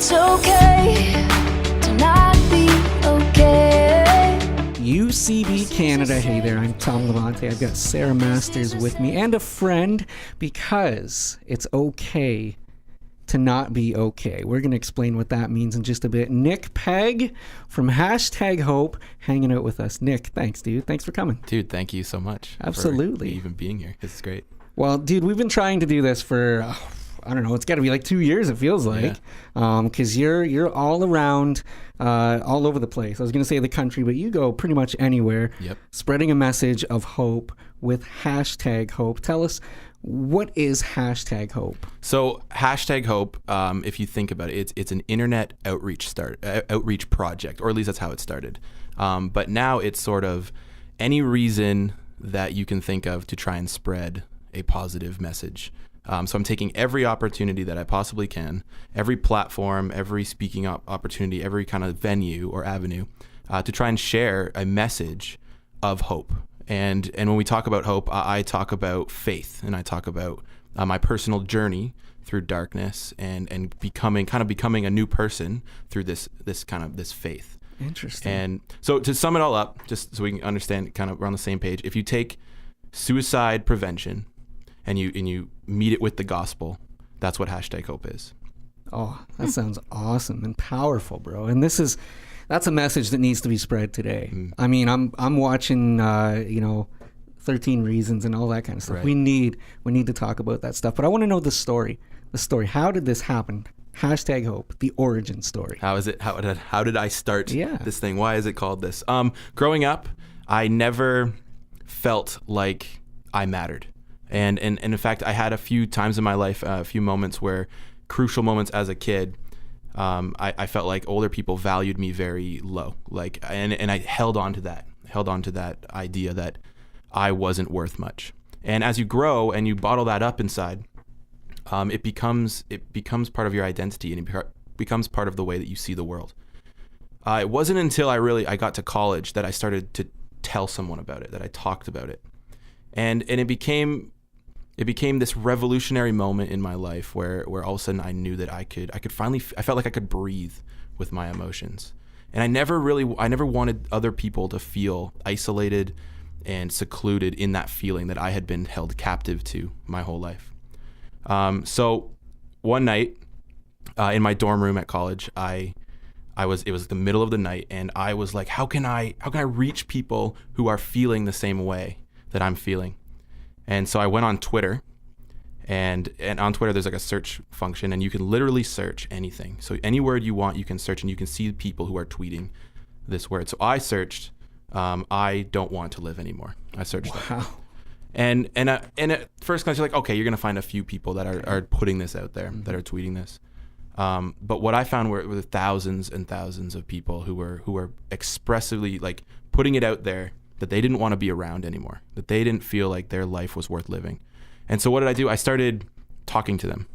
It's okay to not be okay. UCB Canada. Hey there, I'm Tom Levante. I've got Sarah Masters with me and a friend, because it's okay to not be okay. We're going to explain what that means in just a bit. Nick Pegg from #Hope hanging out with us. Nick, thanks, dude. Thanks for coming. Dude, thank you so much. Absolutely. For even being here. This is great. Well, dude, we've been trying to do this for, I don't know, it's got to be like 2 years, it feels like. Because you're all around, all over the place. I was going to say the country, but you go pretty much anywhere. Yep. Spreading a message of hope with #Hope. Tell us, what is #Hope? So #Hope, if you think about it, it's an internet outreach project, or at least that's how it started. But now it's sort of any reason that you can think of to try and spread a positive message. So I'm taking every opportunity that I possibly can, every platform, every speaking opportunity, every kind of venue or avenue, to try and share a message of hope. And when we talk about hope, I talk about faith, and I talk about my personal journey through darkness and becoming a new person through this faith. Interesting. And so to sum it all up, just so we can understand, kind of we're on the same page, if you take suicide prevention and you meet it with the gospel, that's what #Hope is. Oh, that sounds awesome and powerful, bro. And that's a message that needs to be spread today. I mean, I'm watching 13 Reasons and all that kind of stuff. Right. We need to talk about that stuff. But I want to know the story. How did this happen? #Hope, the origin story. How is it? How did I start this thing? Why is it called this? Growing up, I never felt like I mattered. And in fact, I had a few times in my life, a few moments where, crucial moments as a kid, I felt like older people valued me very low. And I held on to that idea that I wasn't worth much. And as you grow and you bottle that up inside, it becomes part of your identity, and it becomes part of the way that you see the world. It wasn't until I got to college that I started to tell someone about it, that I talked about it. And it became this revolutionary moment in my life where all of a sudden I knew that I felt like I could breathe with my emotions. And I never wanted other people to feel isolated and secluded in that feeling that I had been held captive to my whole life. So one night in my dorm room at college, it was the middle of the night, and I was like, how can I reach people who are feeling the same way that I'm feeling? And so I went on Twitter, and on Twitter there's like a search function, and you can literally search anything. So any word you want, you can search, and you can see people who are tweeting this word. So I searched, I don't want to live anymore. I searched that. And at first glance, you're like, okay, you're gonna find a few people that are putting this out there, that are tweeting this. But what I found were thousands and thousands of people who were expressively like putting it out there that they didn't want to be around anymore, that they didn't feel like their life was worth living. And so what did I do? I started talking to them.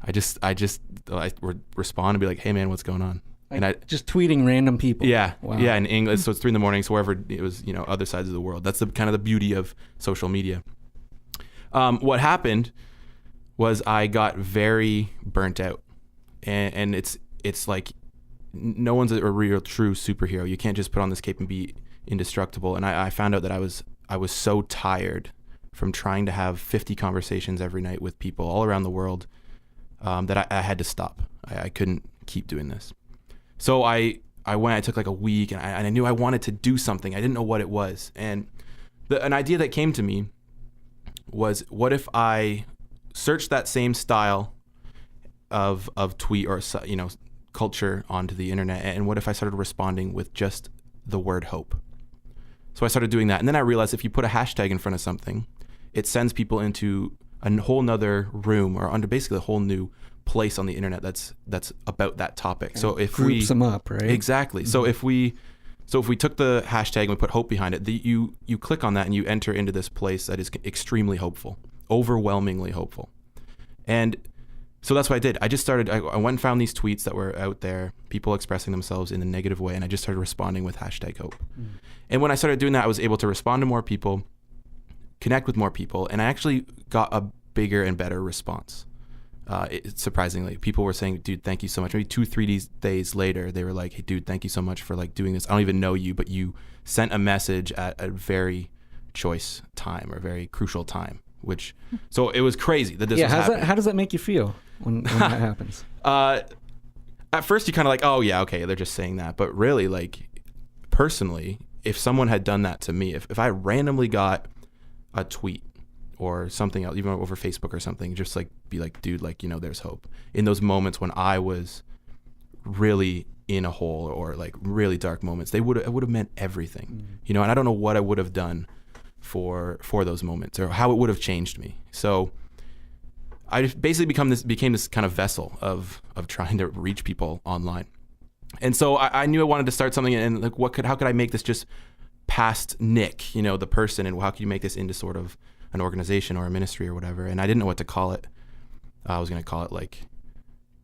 I would respond and be like, hey man, what's going on? And I just tweeting random people. Yeah. Wow. Yeah. In English. So it's 3 a.m. So wherever it was, other sides of the world. That's the kind of the beauty of social media. What happened was I got very burnt out, and it's like no one's a real true superhero. You can't just put on this cape and be indestructible. And I found out that I was so tired from trying to have 50 conversations every night with people all around the world, that I had to stop. I couldn't keep doing this. So I took like a week, and I knew I wanted to do something. I didn't know what it was. And an idea that came to me was, what if I searched that same style of tweet or culture onto the internet, and what if I started responding with just the word hope? So I started doing that, and then I realized if you put a hashtag in front of something, it sends people into a whole nother room, or under basically a whole new place on the internet that's about that topic. So if groups them up, right? Exactly. So if we took the hashtag and we put hope behind it, you click on that and you enter into this place that is extremely hopeful, overwhelmingly hopeful. And so that's what I did. I just started, I went and found these tweets that were out there, people expressing themselves in a negative way, and I just started responding with #hope. And when I started doing that, I was able to respond to more people, connect with more people, and I actually got a bigger and better response. surprisingly, people were saying, dude, thank you so much. Maybe 2-3 days later, they were like, hey, dude, thank you so much for like doing this. I don't even know you, but you sent a message at a very choice time or very crucial time, so it was crazy that this was happening. How does that make you feel when that happens? At first you kind of like, oh yeah, okay, they're just saying that. But really, like, personally, if someone had done that to me, if I randomly got a tweet or something else, even over Facebook or something, just like be like, dude, like, there's hope. In those moments when I was really in a hole or like really dark moments, it would have meant everything, and I don't know what I would have done for those moments or how it would have changed me. So I just basically became this kind of vessel of trying to reach people online. And so I knew I wanted to start something, and like, how could I make this just past Nick, the person, and how could you make this into sort of an organization or a ministry or whatever? And I didn't know what to call it. I was going to call it like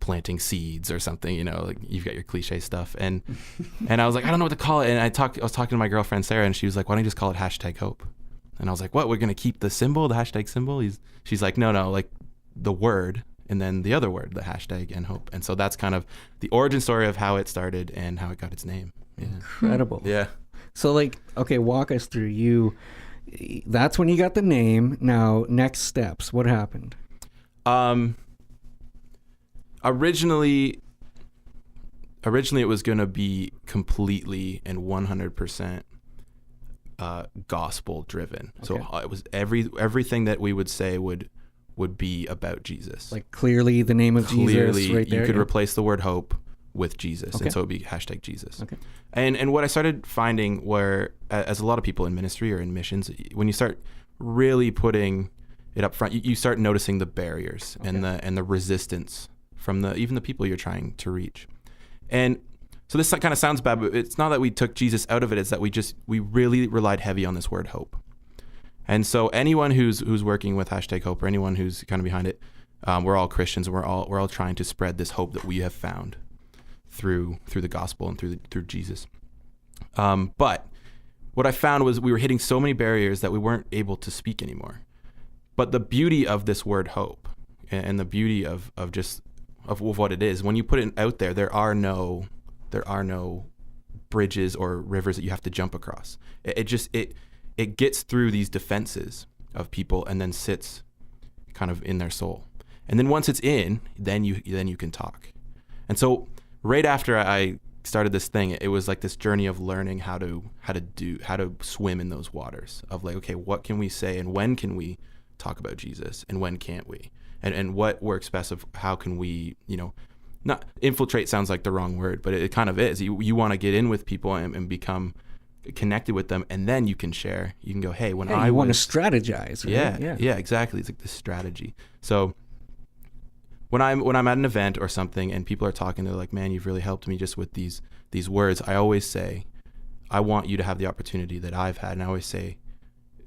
planting seeds or something, like you've got your cliche stuff. And I was like, I don't know what to call it. And I was talking to my girlfriend, Sarah, and she was like, why don't you just call it #hope? And I was like, what, we're going to keep the symbol, the hashtag symbol? She's like, no, like the word and then the other word, the hashtag and hope. And so that's kind of the origin story of how it started and how it got its name. Yeah. Incredible. Yeah. So like, okay, walk us through that's when you got the name. Now, next steps, what happened? Originally it was going to be completely and 100% gospel driven. Okay. So it was everything that we would say would be about Jesus. Like clearly the name of Jesus right there. You could replace the word hope with Jesus. Okay. And so it would be #Jesus. Okay. And what I started finding were, as a lot of people in ministry or in missions, when you start really putting it up front, you start noticing the barriers and the resistance from even the people you're trying to reach. And so this kind of sounds bad, but it's not that we took Jesus out of it. It's that we really relied heavy on this word hope. And so anyone who's working with #hope or anyone who's kind of behind it, we're all Christians, and we're all trying to spread this hope that we have found through the gospel and through Jesus. But what I found was we were hitting so many barriers that we weren't able to speak anymore. But the beauty of this word hope and the beauty of what it is, when you put it out there, there are no bridges or rivers that you have to jump across. It gets through these defenses of people and then sits kind of in their soul. And then once it's in, then you can talk. And so right after I started this thing, it was like this journey of learning how to swim in those waters of like, okay, what can we say and when can we talk about Jesus and when can't we? And what works best of how can we, not infiltrate sounds like the wrong word, but it kind of is. You want to get in with people and become connected with them, and then you can share. You can go, hey, when I want to strategize. Right? Yeah, exactly. It's like this strategy. So when I'm at an event or something and people are talking, they're like, man, you've really helped me just with these words. I always say, I want you to have the opportunity that I've had. And I always say,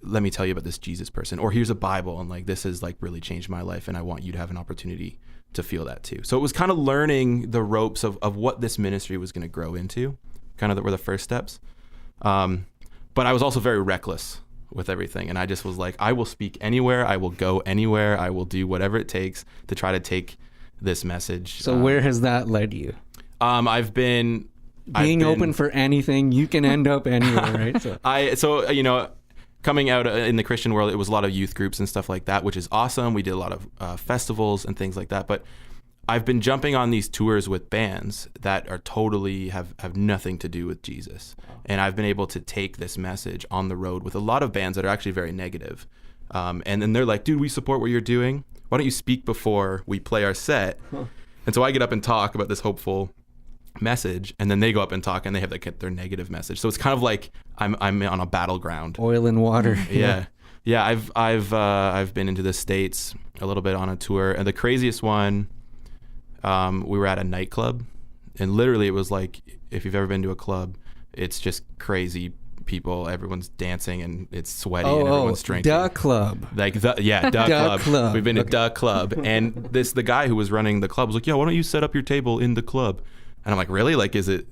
let me tell you about this Jesus person, or here's a Bible, and like this has like really changed my life, and I want you to have an opportunity to feel that too. So it was kind of learning the ropes of what this ministry was going to grow into, kind of were the first steps. But I was also very reckless with everything, and I just was like, I will speak anywhere, I will go anywhere, I will do whatever it takes to try to take this message. So where has that led you? I've been open for anything. You can end up anywhere, right? So coming out in the Christian world, it was a lot of youth groups and stuff like that, which is awesome. We did a lot of festivals and things like that. But I've been jumping on these tours with bands that are totally have nothing to do with Jesus. And I've been able to take this message on the road with a lot of bands that are actually very negative. And then they're like, dude, we support what you're doing. Why don't you speak before we play our set? Huh. And so I get up and talk about this hopeful message, and then they go up and talk and they have like their negative message. So it's kind of like I'm on a battleground. Oil and water. Yeah. I've been into the States a little bit on a tour, and the craziest one, we were at a nightclub, and literally it was like, if you've ever been to a club, it's just crazy people, everyone's dancing and it's sweaty and everyone's drinking. Duh Club. Like Duh Club. We've been to Duh Club, and the guy who was running the club was like, "Yo, why don't you set up your table in the club?" And I'm like, really? Like, is it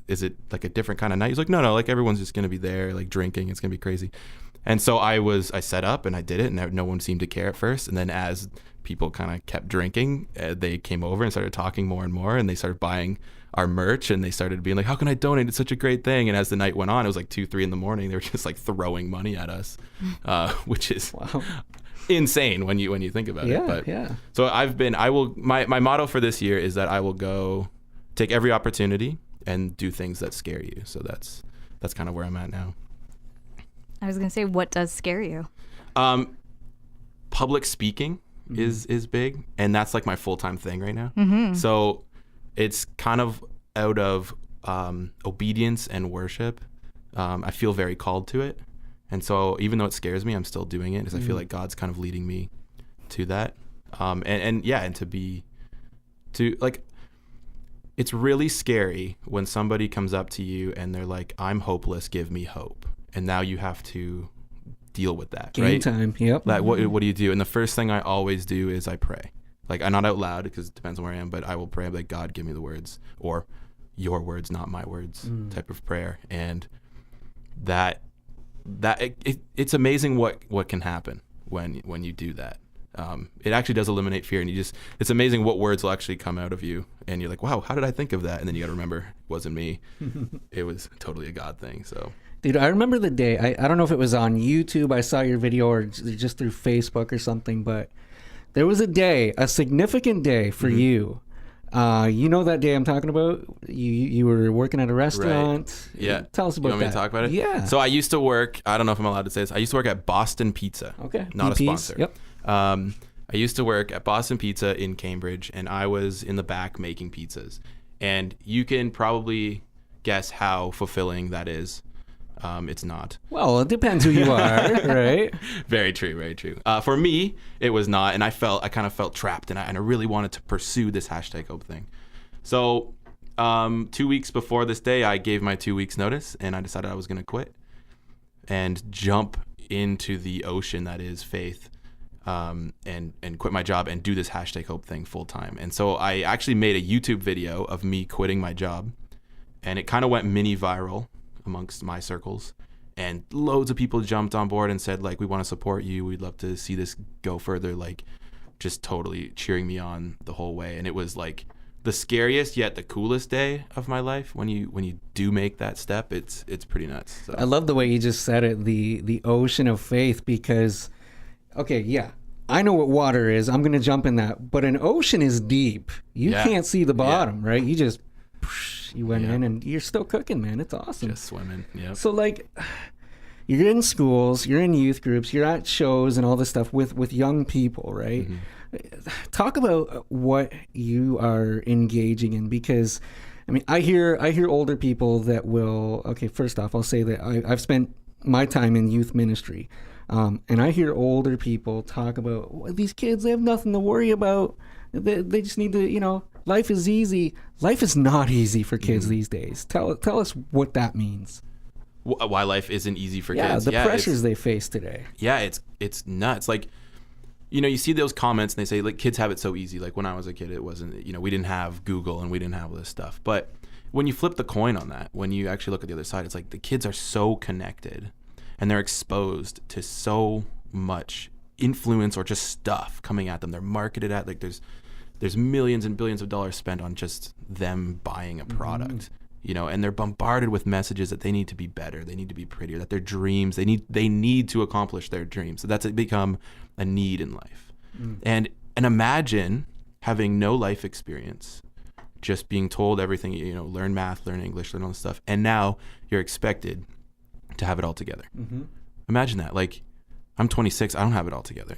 like a different kind of night? He's like, no, like everyone's just going to be there, like drinking. It's going to be crazy. And so I set up and I did it, and no one seemed to care at first. And then as people kind of kept drinking, they came over and started talking more and more, and they started buying our merch, and they started being like, how can I donate? It's such a great thing. And as the night went on, it was like 2-3 in the morning. They were just like throwing money at us, which is insane when you think about it. But so my motto for this year is that I will go take every opportunity and do things that scare you. So that's kind of where I'm at now. I was going to say, what does scare you? Public speaking is big, and that's like my full-time thing right now. So it's kind of out of obedience and worship. I feel very called to it. And so even though it scares me, I'm still doing it because I feel like God's kind of leading me to that. And it's really scary when somebody comes up to you and they're like, I'm hopeless, give me hope. And now you have to deal with that, Game right? time, yep. Like, what do you do? And the first thing I always do is I pray. Like, I'm not out loud because it depends on where I am, but I will pray. I'm like, God, give me the words, or your words, not my words, type of prayer. And it's amazing what can happen when you do that. It actually does eliminate fear, and it's amazing what words will actually come out of you, and you're like, wow, how did I think of that? And then you got to remember, it wasn't me. It was totally a God thing. So, dude, I remember the day, I don't know if it was on YouTube, I saw your video, or just through Facebook or something, but there was a significant day for you. You know that day I'm talking about? You were working at a restaurant. Right. Yeah. Tell us about that. You want me to talk about it? Yeah. So I used to work, I don't know if I'm allowed to say this, I used to work at Boston Pizza. Okay. Not BP's, a sponsor. Yep. I used to work at Boston Pizza in Cambridge, and I was in the back making pizzas. And you can probably guess how fulfilling that is. It's not. Well, it depends who you are, right? Very true, very true. For me, it was not, and I kind of felt trapped, and I really wanted to pursue this #hope thing. So 2 weeks before this day, I gave my 2 weeks notice, and I decided I was going to quit and jump into the ocean that is faith, and quit my job and do this #hope thing full time. And so I actually made a YouTube video of me quitting my job, and it kind of went mini viral amongst my circles, and loads of people jumped on board and said, like, we want to support you, we'd love to see this go further, like, just totally cheering me on the whole way. And it was like the scariest yet the coolest day of my life when you do make that step. It's pretty nuts. So. I love the way you just said it, the ocean of faith, because I know what water is, I'm gonna jump in that, but an ocean is deep. You can't see the bottom, right? You just you went in and you're still cooking, man. It's awesome. Just swimming. Yeah. So like, you're in schools, you're in youth groups, you're at shows and all this stuff with young people, right? Talk about what you are engaging in, because I mean, I hear older people that will. Okay, first off, I'll say that I've spent my time in youth ministry, and I hear older people talk about, well, these kids, they have nothing to worry about. They just need to, life is easy. Life is not easy for kids these days. Tell us what that means. Why life isn't easy for kids. The pressures they face today. Yeah, it's nuts. Like, you see those comments and they say, like, kids have it so easy. Like, when I was a kid, it wasn't, we didn't have Google and we didn't have all this stuff. But when you flip the coin on that, when you actually look at the other side, it's like the kids are so connected and they're exposed to so much influence or just stuff coming at them. They're marketed at, like, there's millions and billions of dollars spent on just them buying a product, and they're bombarded with messages that they need to be better, they need to be prettier, that their dreams, they need to accomplish their dreams. So that's become a need in life. And imagine having no life experience, just being told everything, learn math, learn English, learn all this stuff, and now you're expected to have it all together. Imagine that. Like, I'm 26, I don't have it all together.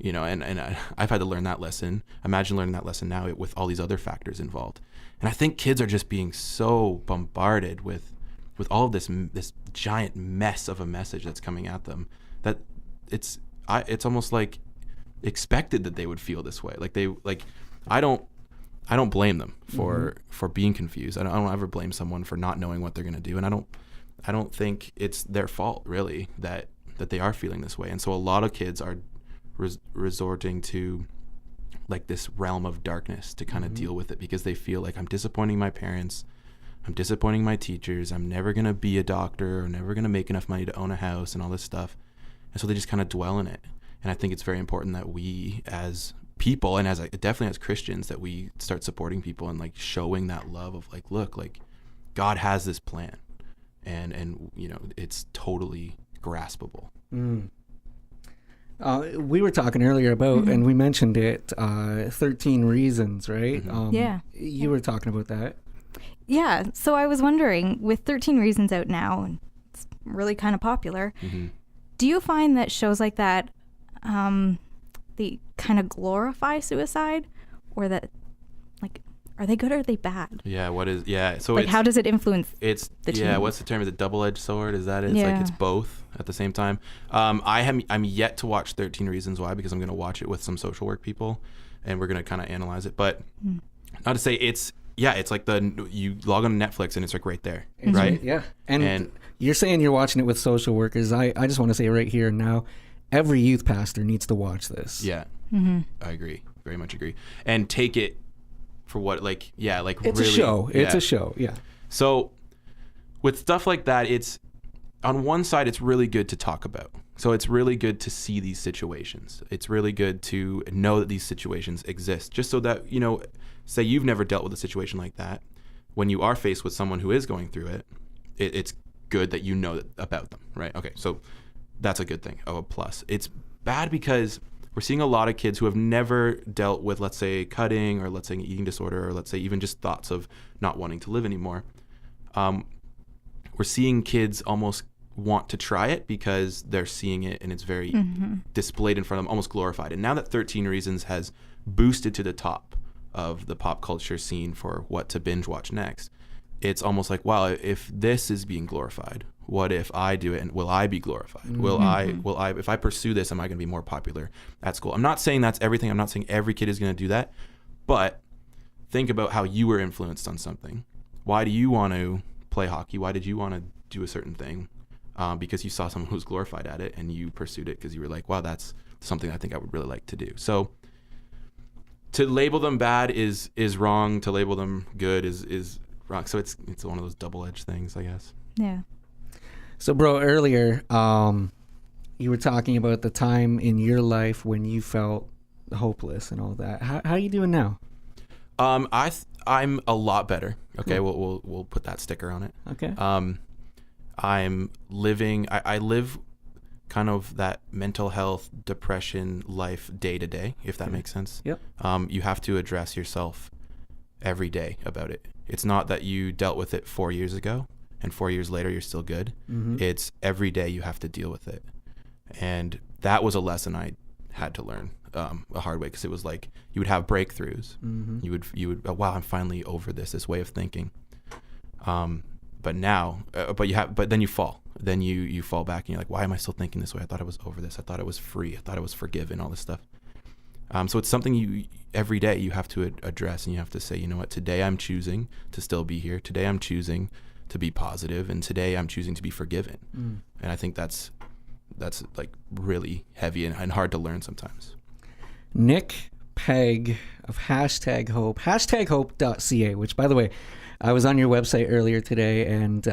And I've had to learn that lesson. Imagine learning that lesson now with all these other factors involved. And I think kids are just being so bombarded with all of this giant mess of a message that's coming at them, that it's almost like expected that they would feel this way. I don't blame them for being confused. I don't ever blame someone for not knowing what they're going to do. And I don't think it's their fault, really, that they are feeling this way. And so a lot of kids are resorting to, like, this realm of darkness to kind of deal with it, because they feel like, I'm disappointing my parents, I'm disappointing my teachers, I'm never going to be a doctor, or never going to make enough money to own a house and all this stuff. And so they just kind of dwell in it. And I think it's very important that we as people, and as definitely as Christians, that we start supporting people and like showing that love of like, look, like God has this plan, and you know, it's totally graspable. We were talking earlier about, and we mentioned it, 13 Reasons, right? Yeah. You were talking about that. Yeah. So I was wondering, with 13 Reasons out now, and it's really kind of popular, do you find that shows like that, they kind of glorify suicide, or that, like, are they good or are they bad? Yeah. So like, how does it influence the team? What's the term? Is it double-edged sword? Is that it? It's like it's both at the same time. I'm yet to watch 13 Reasons Why, because I'm going to watch it with some social work people, and we're going to kind of analyze it. But not to say it's like you log on to Netflix and it's like right there, right? Yeah. And you're saying you're watching it with social workers. I just want to say right here and now, every youth pastor needs to watch this. Yeah. I agree. Very much agree. And take it for what, it's really, a show. Yeah. It's a show. Yeah. So with stuff like that, it's on one side, it's really good to talk about. So it's really good to see these situations. It's really good to know that these situations exist, just so that, you know, say you've never dealt with a situation like that. When you are faced with someone who is going through it, it's good that you know about them, right? Okay, so that's a good thing. Oh, a plus. It's bad because we're seeing a lot of kids who have never dealt with, let's say, cutting, or let's say an eating disorder, or let's say even just thoughts of not wanting to live anymore. We're seeing kids almost want to try it because they're seeing it and it's very displayed in front of them, almost glorified. And now that 13 Reasons has boosted to the top of the pop culture scene for what to binge watch next, it's almost like, wow, if this is being glorified, what if I do it, and will I be glorified? Will I, if I pursue this, am I going to be more popular at school? I'm not saying that's everything. I'm not saying every kid is going to do that, but think about how you were influenced on something. Why do you want to play hockey? Why did you want to do a certain thing? Because you saw someone who was glorified at it and you pursued it because you were like, wow, that's something I think I would really like to do. So to label them bad is wrong. To label them good is wrong. So it's one of those double-edged things, I guess. Yeah. So, bro, earlier you were talking about the time in your life when you felt hopeless and all that. How are you doing now? I'm a lot better. Okay, cool. We'll put that sticker on it. Okay. I'm living. I live kind of that mental health, depression life day to day, if that makes sense. Yep. You have to address yourself every day about it. It's not that you dealt with it 4 years ago and 4 years later you're still good. It's every day you have to deal with it. And that was a lesson I had to learn a hard way, because it was like you would have breakthroughs. You would wow, I'm finally over this way of thinking. But then you fall. Then you fall back and you're like, why am I still thinking this way? I thought I was over this. I thought I was free. I thought I was forgiven, all this stuff. So it's something every day you have to address, and you have to say, you know what, today I'm choosing to still be here. Today I'm choosing to be positive, and today I'm choosing to be forgiven. And I think that's like really heavy and hard to learn sometimes. Nick Pegg of #Hope, #hope.ca, which, by the way, I was on your website earlier today, and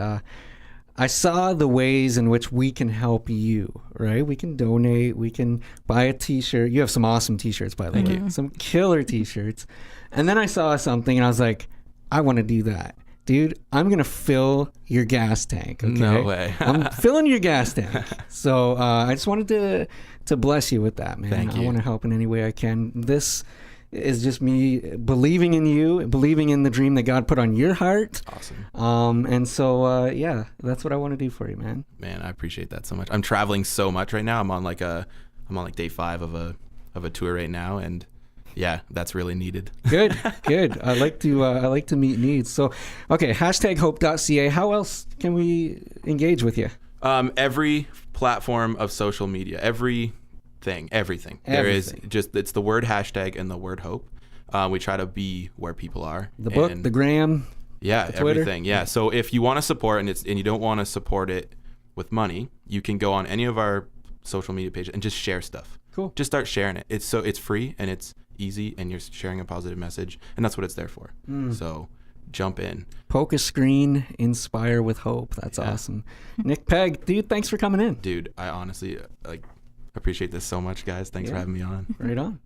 I saw the ways in which we can help you, right? We can donate. We can buy a T-shirt. You have some awesome T-shirts, by the way. Some killer T-shirts. And then I saw something, and I was like, I want to do that. Dude, I'm going to fill your gas tank, okay? No way. I'm filling your gas tank. So I just wanted to bless you with that, man. Thank you. I want to help in any way I can. This is just me believing in you, believing in the dream that God put on your heart. Awesome. And so, yeah, that's what I want to do for you, man. Man, I appreciate that so much. I'm traveling so much right now. I'm on like day 5 of a tour right now, and yeah, that's really needed. Good. I like to meet needs. So, okay, #hope.ca. How else can we engage with you? Every platform of social media, everything. There is just, it's the word hashtag and the word hope. We try to be where people are. The book, the gram, yeah, the Twitter. Everything. Yeah. So if you want to support and you don't want to support it with money, you can go on any of our social media pages and just share stuff. Cool. Just start sharing it. It's free and it's easy, and you're sharing a positive message, and that's what it's there for. So jump in. Poke a screen, inspire with hope. That's awesome. Nick Pegg, dude, thanks for coming in. Dude, I honestly appreciate this so much, guys. Thanks for having me on. Right on.